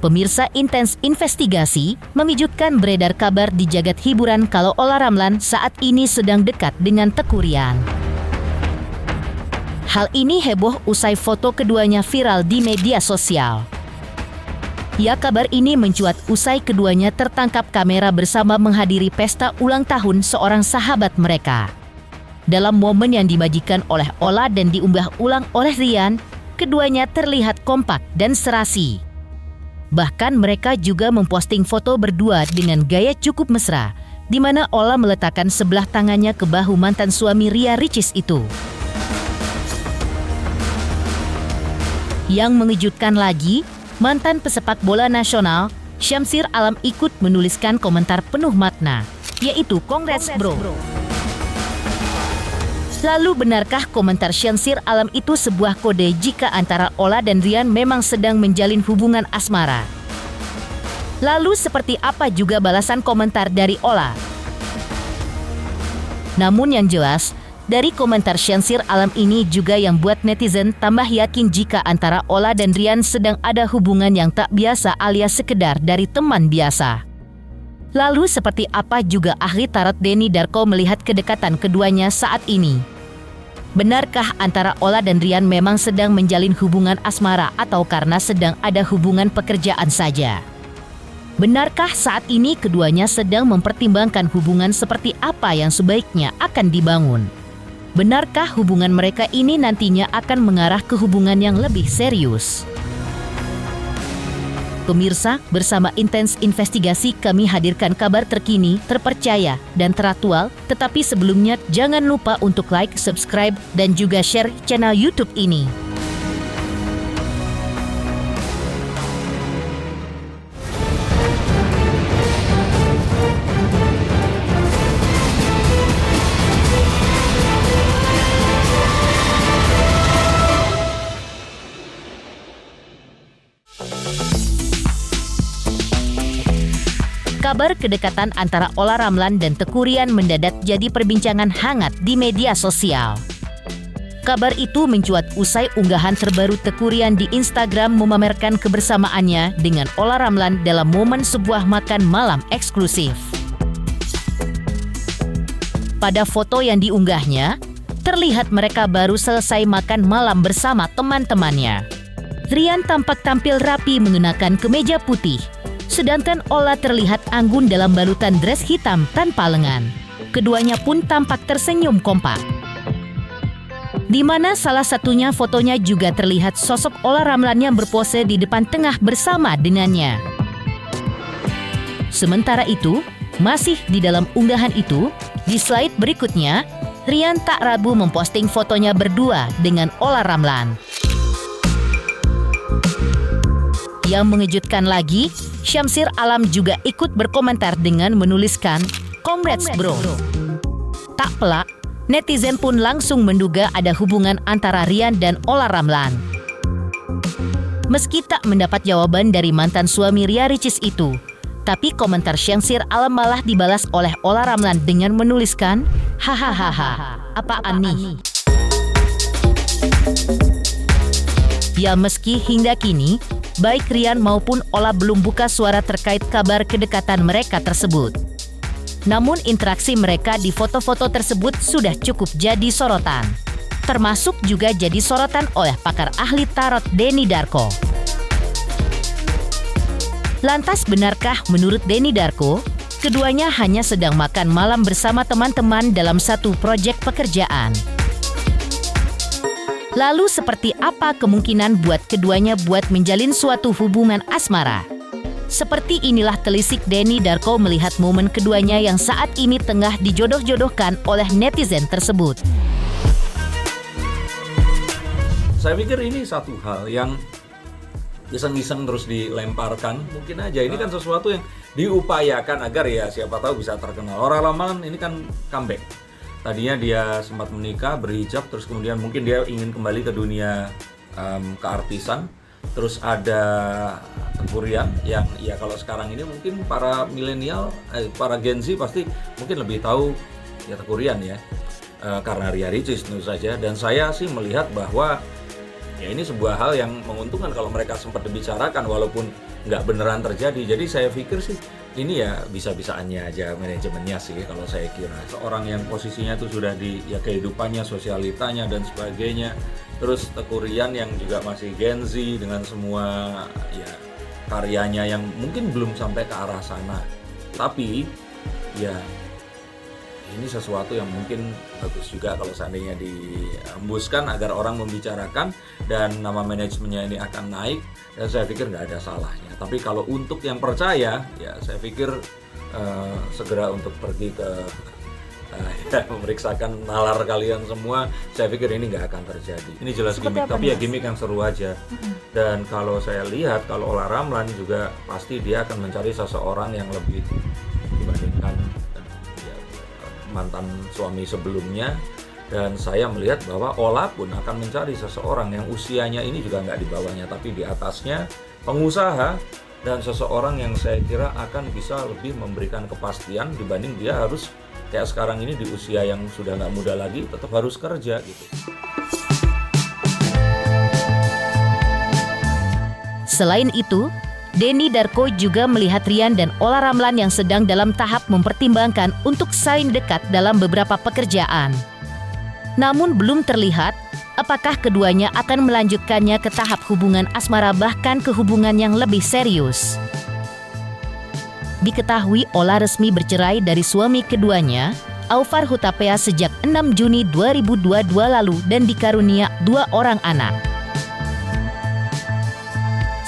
Pemirsa, intens investigasi memijutkan beredar kabar di jagat hiburan kalau Olla Ramlan saat ini sedang dekat dengan Teuku Ryan. Hal ini heboh usai foto keduanya viral di media sosial. Ya, kabar ini mencuat usai keduanya tertangkap kamera bersama menghadiri pesta ulang tahun seorang sahabat mereka. Dalam momen yang dibagikan oleh Olla dan diunggah ulang oleh Ryan, keduanya terlihat kompak dan serasi. Bahkan mereka juga memposting foto berdua dengan gaya cukup mesra, di mana Olla meletakkan sebelah tangannya ke bahu mantan suami Ria Ricis itu. Yang mengejutkan lagi, mantan pesepak bola nasional, Syamsir Alam ikut menuliskan komentar penuh makna, yaitu "Congrats bro". Lalu benarkah komentar Syamsir Alam itu sebuah kode jika antara Olla dan Ryan memang sedang menjalin hubungan asmara? Lalu seperti apa juga balasan komentar dari Olla? Namun yang jelas, dari komentar Syamsir Alam ini juga yang buat netizen tambah yakin jika antara Olla dan Ryan sedang ada hubungan yang tak biasa alias sekedar dari teman biasa. Lalu seperti apa juga ahli tarot Denny Darko melihat kedekatan keduanya saat ini? Benarkah antara Olla dan Ryan memang sedang menjalin hubungan asmara atau karena sedang ada hubungan pekerjaan saja? Benarkah saat ini keduanya sedang mempertimbangkan hubungan seperti apa yang sebaiknya akan dibangun? Benarkah hubungan mereka ini nantinya akan mengarah ke hubungan yang lebih serius? Pemirsa, bersama intens investigasi kami hadirkan kabar terkini, terpercaya, dan teraktual. Tetapi sebelumnya jangan lupa untuk like, subscribe, dan juga share channel YouTube ini. Kabar kedekatan antara Olla Ramlan dan Teuku Ryan mendadak jadi perbincangan hangat di media sosial. Kabar itu mencuat usai unggahan terbaru Teuku Ryan di Instagram memamerkan kebersamaannya dengan Olla Ramlan dalam momen sebuah makan malam eksklusif. Pada foto yang diunggahnya, terlihat mereka baru selesai makan malam bersama teman-temannya. Ryan tampak tampil rapi mengenakan kemeja putih, sedangkan Olla terlihat anggun dalam balutan dress hitam tanpa lengan. Keduanya pun tampak tersenyum kompak. Di mana salah satunya fotonya juga terlihat sosok Olla Ramlan yang berpose di depan tengah bersama dengannya. Sementara itu, masih di dalam unggahan itu, di slide berikutnya, Ryan tak ragu memposting fotonya berdua dengan Olla Ramlan. Yang mengejutkan lagi, Syamsir Alam juga ikut berkomentar dengan menuliskan "Congrats bro". Tak pelak, netizen pun langsung menduga ada hubungan antara Ryan dan Olla Ramlan. Meski tak mendapat jawaban dari mantan suami Ria Ricis itu, tapi komentar Syamsir Alam malah dibalas oleh Olla Ramlan dengan menuliskan "Hahaha, apaan nih?". Ya, meski hingga kini baik Ryan maupun Olla belum buka suara terkait kabar kedekatan mereka tersebut. Namun interaksi mereka di foto-foto tersebut sudah cukup jadi sorotan. Termasuk juga jadi sorotan oleh pakar ahli tarot Denny Darko. Lantas benarkah menurut Denny Darko, keduanya hanya sedang makan malam bersama teman-teman dalam satu proyek pekerjaan? Lalu seperti apa kemungkinan buat keduanya buat menjalin suatu hubungan asmara? Seperti inilah telisik Denny Darko melihat momen keduanya yang saat ini tengah dijodoh-jodohkan oleh netizen tersebut. Saya pikir ini satu hal yang iseng-iseng terus dilemparkan. Mungkin aja ini kan sesuatu yang diupayakan agar ya siapa tahu bisa terkenal. Olla Ramlan ini kan comeback. Tadinya dia sempat menikah, berhijab, terus kemudian mungkin dia ingin kembali ke dunia keartisan. Terus ada Teuku Ryan yang ya kalau sekarang ini mungkin para milenial, para Gen Z pasti mungkin lebih tahu ya Teuku Ryan ya, karena Ria Ricis tentu saja. Dan saya sih melihat bahwa Ya ini sebuah hal yang menguntungkan kalau mereka sempat dibicarakan walaupun nggak beneran terjadi. Jadi saya pikir sih ini ya bisa-bisaannya aja manajemennya sih kalau saya kira. Seorang yang posisinya itu sudah di ya kehidupannya, sosialitanya dan sebagainya. Terus Teuku Ryan yang juga masih Gen Z dengan semua ya karyanya yang mungkin belum sampai ke arah sana. Tapi ya ini sesuatu yang mungkin bagus juga kalau seandainya dihembuskan agar orang membicarakan dan nama manajemennya ini akan naik, dan saya pikir nggak ada salahnya. Tapi kalau untuk yang percaya, ya saya pikir segera untuk pergi ke ya, memeriksakan nalar kalian semua. Saya pikir ini nggak akan terjadi. Ini jelas gimmick, tapi ya gimmick yang seru aja. Dan kalau saya lihat, kalau Olla Ramlan juga pasti dia akan mencari seseorang yang lebih dibandingkan mantan suami sebelumnya, dan saya melihat bahwa Olla pun akan mencari seseorang yang usianya ini juga nggak di bawahnya tapi di atasnya, pengusaha, dan seseorang yang saya kira akan bisa lebih memberikan kepastian dibanding dia harus kayak sekarang ini di usia yang sudah nggak muda lagi tetap harus kerja gitu. Selain itu, Denny Darko juga melihat Ryan dan Olla Ramlan yang sedang dalam tahap mempertimbangkan untuk saling dekat dalam beberapa pekerjaan. Namun belum terlihat apakah keduanya akan melanjutkannya ke tahap hubungan asmara bahkan ke hubungan yang lebih serius. Diketahui Olla resmi bercerai dari suami keduanya, Aufar Hutapea, sejak 6 Juni 2022 lalu dan dikarunia 2 orang anak.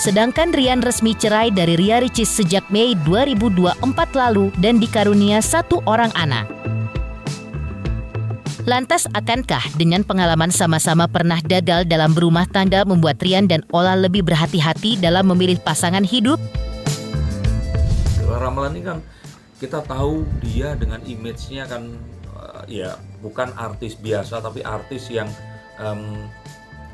Sedangkan Ryan resmi cerai dari Ria Ricis sejak Mei 2024 lalu dan dikarunia 1 orang anak. Lantas akankah dengan pengalaman sama-sama pernah gagal dalam berumah tangga membuat Ryan dan Olla lebih berhati-hati dalam memilih pasangan hidup? Olla Ramlan ini kan kita tahu dia dengan image-nya kan ya bukan artis biasa tapi artis yang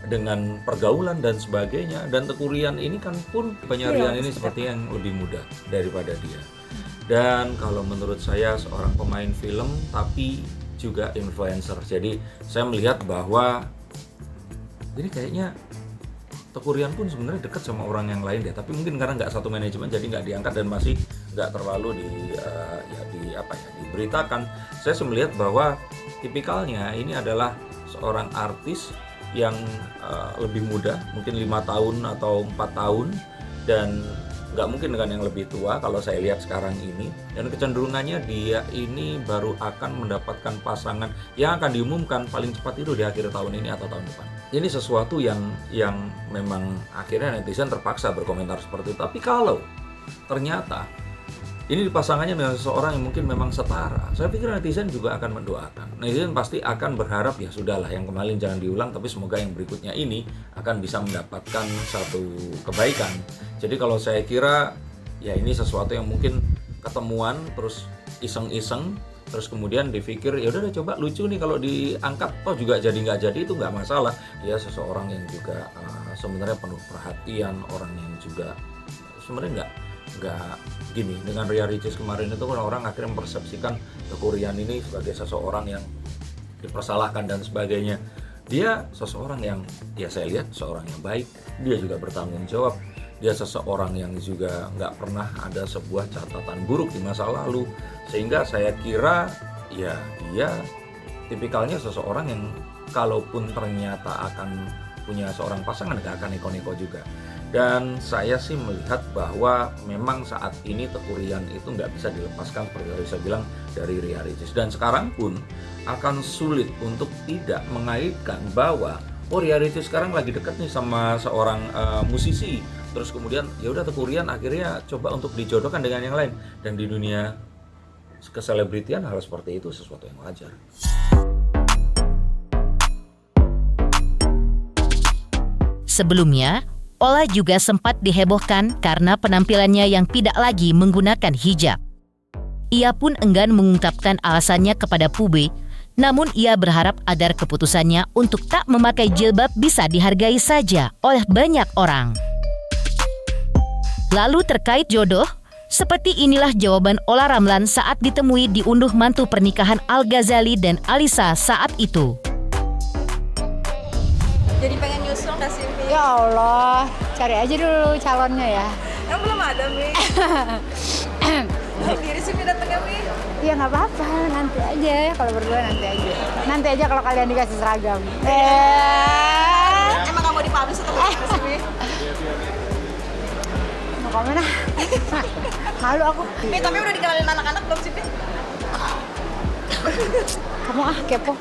dengan pergaulan dan sebagainya, dan Teuku Ryan ini kan pun penyaringan ini seperti yang lebih muda daripada dia. Dan kalau menurut saya seorang pemain film tapi juga influencer. Jadi saya melihat bahwa ini kayaknya Teuku Ryan pun sebenarnya dekat sama orang yang lain deh, tapi mungkin karena nggak satu manajemen jadi nggak diangkat dan masih nggak terlalu diberitakan. Saya melihat bahwa tipikalnya ini adalah seorang artis yang lebih muda, mungkin 5 tahun atau 4 tahun, dan nggak mungkin dengan yang lebih tua kalau saya lihat sekarang ini. Dan kecenderungannya dia ini baru akan mendapatkan pasangan yang akan diumumkan paling cepat itu di akhir tahun ini atau tahun depan. Ini sesuatu yang memang akhirnya netizen terpaksa berkomentar seperti itu. Tapi kalau ternyata ini pasangannya dengan seseorang yang mungkin memang setara, saya pikir netizen juga akan mendoakan. Netizen pasti akan berharap ya sudahlah, yang kemarin jangan diulang, tapi semoga yang berikutnya ini akan bisa mendapatkan satu kebaikan. Jadi kalau saya kira ya ini sesuatu yang mungkin ketemuan terus iseng-iseng, terus kemudian dipikir ya udah coba lucu nih kalau diangkat, toh juga jadi nggak jadi itu nggak masalah. Ya seseorang yang juga sebenarnya penuh perhatian, orang yang juga sebenarnya nggak gini. Dengan Ria Ricis kemarin itu orang akhirnya mempersepsikan Teuku Ryan ini sebagai seseorang yang dipersalahkan dan sebagainya. Dia seseorang yang ya saya lihat seorang yang baik, dia juga bertanggung jawab, dia seseorang yang juga nggak pernah ada sebuah catatan buruk di masa lalu, sehingga saya kira ya dia tipikalnya seseorang yang kalaupun ternyata akan punya seorang pasangan nggak akan neko-neko juga. Dan saya sih melihat bahwa memang saat ini Teuku Ryan itu nggak bisa dilepaskan seperti yang saya bilang dari Ria Ricis. Dan sekarang pun akan sulit untuk tidak mengaitkan bahwa Ria Ricis sekarang lagi dekat nih sama seorang musisi. Terus kemudian ya udah Teuku Ryan akhirnya coba untuk dijodohkan dengan yang lain. Dan di dunia keselebritian hal seperti itu sesuatu yang wajar. Sebelumnya, Olla juga sempat dihebohkan karena penampilannya yang tidak lagi menggunakan hijab. Ia pun enggan mengungkapkan alasannya kepada publik, namun ia berharap agar keputusannya untuk tak memakai jilbab bisa dihargai saja oleh banyak orang. Lalu terkait jodoh, seperti inilah jawaban Olla Ramlan saat ditemui di unduh mantu pernikahan Al Ghazali dan Alisa saat itu. Jadi pengen nyusul nggak sih, Mi? Ya Allah, cari aja dulu calonnya ya. Yang belum ada, Mi. Diri sih Mi datangnya, Mi. Ya nggak apa-apa, nanti aja kalau berdua nanti aja. Nanti aja kalau kalian dikasih seragam. Emang nggak mau dipublish atau gimana sih, Mi? Mau komen ah? Malu aku. Mi, tapi udah dikenalin anak-anak belum sih, Mi? Kamu kepo.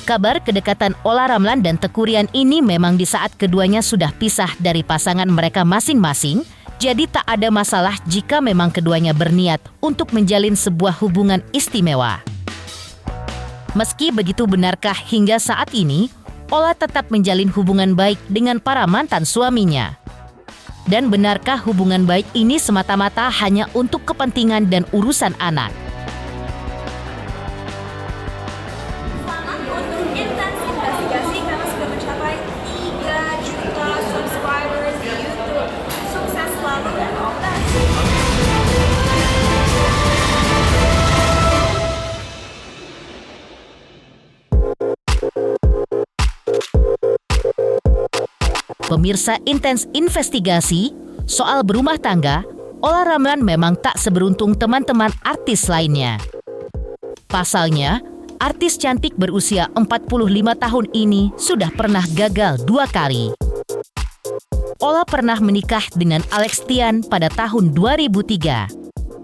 Kabar kedekatan Ola Ramlan dan Teuku Ryan ini memang di saat keduanya sudah pisah dari pasangan mereka masing-masing, jadi tak ada masalah jika memang keduanya berniat untuk menjalin sebuah hubungan istimewa. Meski begitu, benarkah hingga saat ini Ola tetap menjalin hubungan baik dengan para mantan suaminya? Dan benarkah hubungan baik ini semata-mata hanya untuk kepentingan dan urusan anak? Selamat untuk Intens Investigasi karena sudah mencapai 3 juta subscribers di YouTube. Sukses selalu dan all the best. Pemirsa Intens Investigasi, soal berumah tangga, Ola Ramlan memang tak seberuntung teman-teman artis lainnya. Pasalnya, artis cantik berusia 45 tahun ini sudah pernah gagal 2 kali. Ola pernah menikah dengan Alex Tian pada tahun 2003,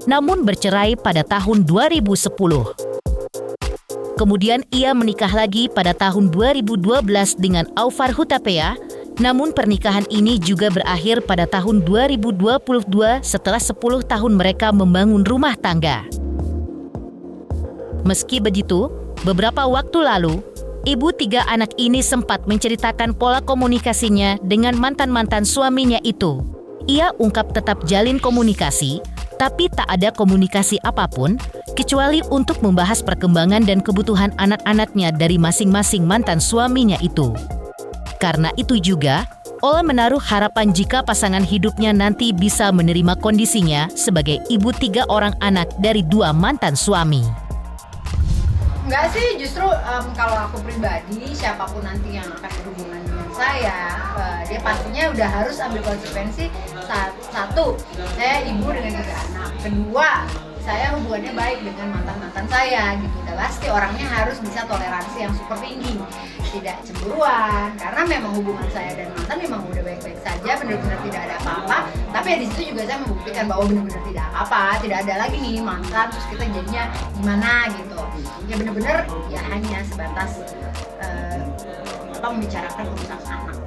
namun bercerai pada tahun 2010. Kemudian ia menikah lagi pada tahun 2012 dengan Aufar Hutapea, namun pernikahan ini juga berakhir pada tahun 2022 setelah 10 tahun mereka membangun rumah tangga. Meski begitu, beberapa waktu lalu, ibu 3 anak ini sempat menceritakan pola komunikasinya dengan mantan-mantan suaminya itu. Ia ungkap tetap jalin komunikasi, tapi tak ada komunikasi apapun, kecuali untuk membahas perkembangan dan kebutuhan anak-anaknya dari masing-masing mantan suaminya itu. Karena itu juga, Ola menaruh harapan jika pasangan hidupnya nanti bisa menerima kondisinya sebagai ibu 3 orang anak dari 2 mantan suami. Enggak sih, justru kalau aku pribadi, siapapun nanti yang akan berhubungan dengan saya, dia pastinya udah harus ambil konsekuensi. Satu, saya ibu dengan 3 anak. Kedua, saya hubungannya baik dengan mantan-mantan saya gitu. Udah pasti orangnya harus bisa toleransi yang super tinggi, tidak cemburuan, karena memang hubungan saya dan mantan memang udah baik-baik saja, benar-benar tidak ada apa-apa. Tapi ya di situ juga saya membuktikan bahwa benar-benar tidak apa-apa, tidak ada lagi nih mantan terus kita jadinya gimana gitu. Ya benar-benar ya hanya sebatas membicarakan urusan anak.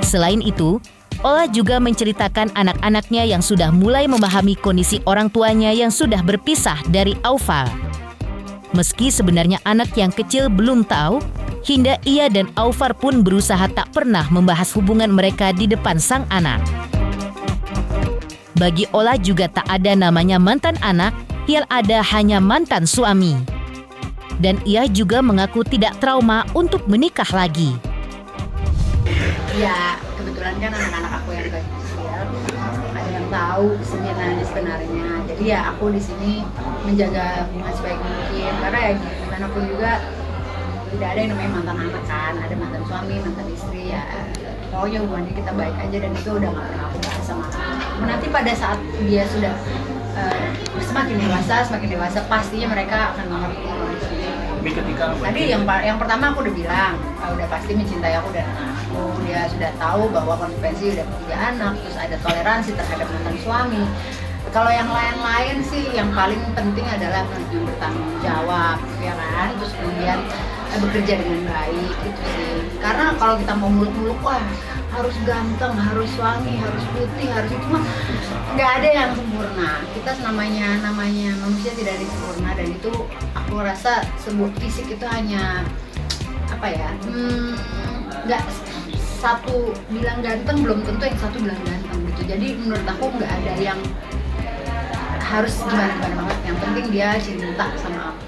Selain itu, Ola juga menceritakan anak-anaknya yang sudah mulai memahami kondisi orang tuanya yang sudah berpisah dari Aufar. Meski sebenarnya anak yang kecil belum tahu, hingga ia dan Aufar pun berusaha tak pernah membahas hubungan mereka di depan sang anak. Bagi Ola juga tak ada namanya mantan anak, yang ada hanya mantan suami. Dan ia juga mengaku tidak trauma untuk menikah lagi. Ya kebetulan kan anak-anak aku yang kecil ada yang tahu sebenarnya. Jadi ya aku di sini menjaga hubungan sebaik mungkin, karena ya gimana pun juga tidak ada yang namanya mantan anak kan, ada mantan suami, mantan istri ya. Pokoknya hubungannya kita baik aja dan itu udah nggak pernah aku bahas sama anak. Nanti pada saat dia sudah semakin dewasa pastinya mereka akan mengerti kondisinya. Tadi yang pertama aku udah bilang, udah pasti mencintai aku dan anakku. Dia sudah tahu bahwa konsekuensi udah 3 anak, terus ada toleransi terhadap mantan suami. Kalau yang lain-lain sih, yang paling penting adalah bertanggung jawab, ya kan? Terus kemudian bekerja dengan baik, itu sih. Karena kalau kita mau muluk-muluk, wah harus ganteng, harus wangi, harus putih, harus itu mah nggak ada yang sempurna. Kita namanya manusia tidak ada yang sempurna, dan itu aku rasa sebuah fisik itu hanya apa ya? Nggak satu bilang ganteng belum tentu yang satu bilang ganteng gitu. Jadi menurut aku nggak ada yang harus gimana banget. Yang penting dia cinta sama aku.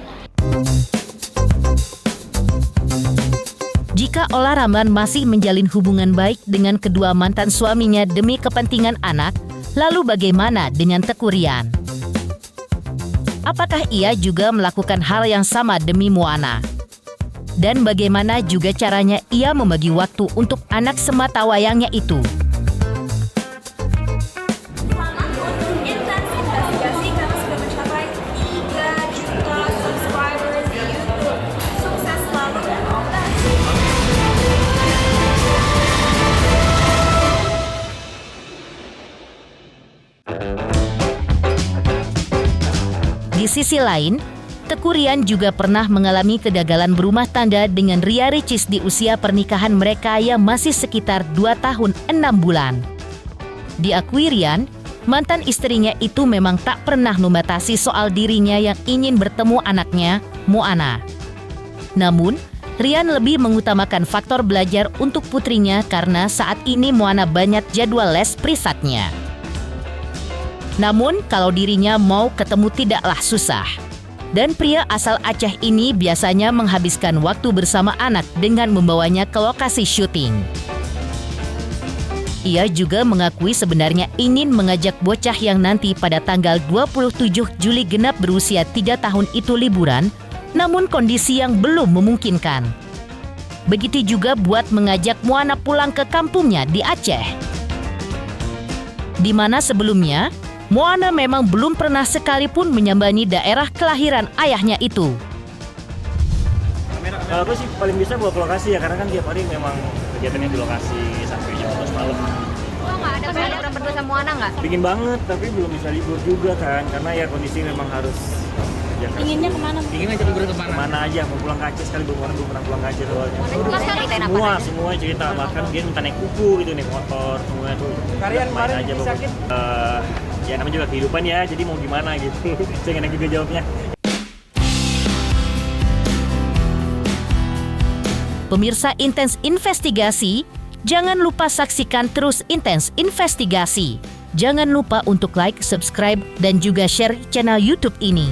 Jika Ola Ramlan masih menjalin hubungan baik dengan kedua mantan suaminya demi kepentingan anak, lalu bagaimana dengan Teuku Ryan? apakah ia juga melakukan hal yang sama demi Moana? Dan bagaimana juga caranya ia membagi waktu untuk anak sematawayangnya itu? Selamat untuk Intens Investigasi karena sudah mencapai 3 juta subscribers di YouTube. Sukses selalu dan all the best. Di sisi lain, Teuku Ryan juga pernah mengalami kegagalan berumah tangga dengan Ria Ricis di usia pernikahan mereka yang masih sekitar 2 tahun 6 bulan. Diakui Ryan, mantan istrinya itu memang tak pernah membatasi soal dirinya yang ingin bertemu anaknya, Moana. Namun, Ryan lebih mengutamakan faktor belajar untuk putrinya karena saat ini Moana banyak jadwal les privatnya. Namun, kalau dirinya mau ketemu tidaklah susah. Dan pria asal Aceh ini biasanya menghabiskan waktu bersama anak dengan membawanya ke lokasi syuting. Ia juga mengakui sebenarnya ingin mengajak bocah yang nanti pada tanggal 27 Juli genap berusia 3 tahun itu liburan, namun kondisi yang belum memungkinkan. Begitu juga buat mengajak Moana pulang ke kampungnya di Aceh. Di mana sebelumnya, Moana memang belum pernah sekalipun menyambangi daerah kelahiran ayahnya itu. Kalau aku sih paling bisa bawa ke lokasi ya, karena kan tiap hari memang kegiatannya di lokasi sampai jam 12 malam. Lo nggak ada liburan berdua sama Moana nggak? Pingin banget, tapi belum bisa libur juga kan, karena ya kondisi memang harus kerja keras. Inginnya kemana? Ingin ngajak liburan kemana? Kemana aja, mau pulang ke Aceh sekali, belum pernah pulang ke Aceh soalnya. Semua cerita, bahkan dia minta naik kuku gitu, naik motor, semuanya tuh. Kalian kemarin aja sakit? Ya namanya juga kehidupan ya, jadi mau gimana gitu. Saya nggak juga jawabnya. Pemirsa Intens Investigasi, jangan lupa saksikan terus Intens Investigasi. Jangan lupa untuk like, subscribe, dan juga share channel YouTube ini.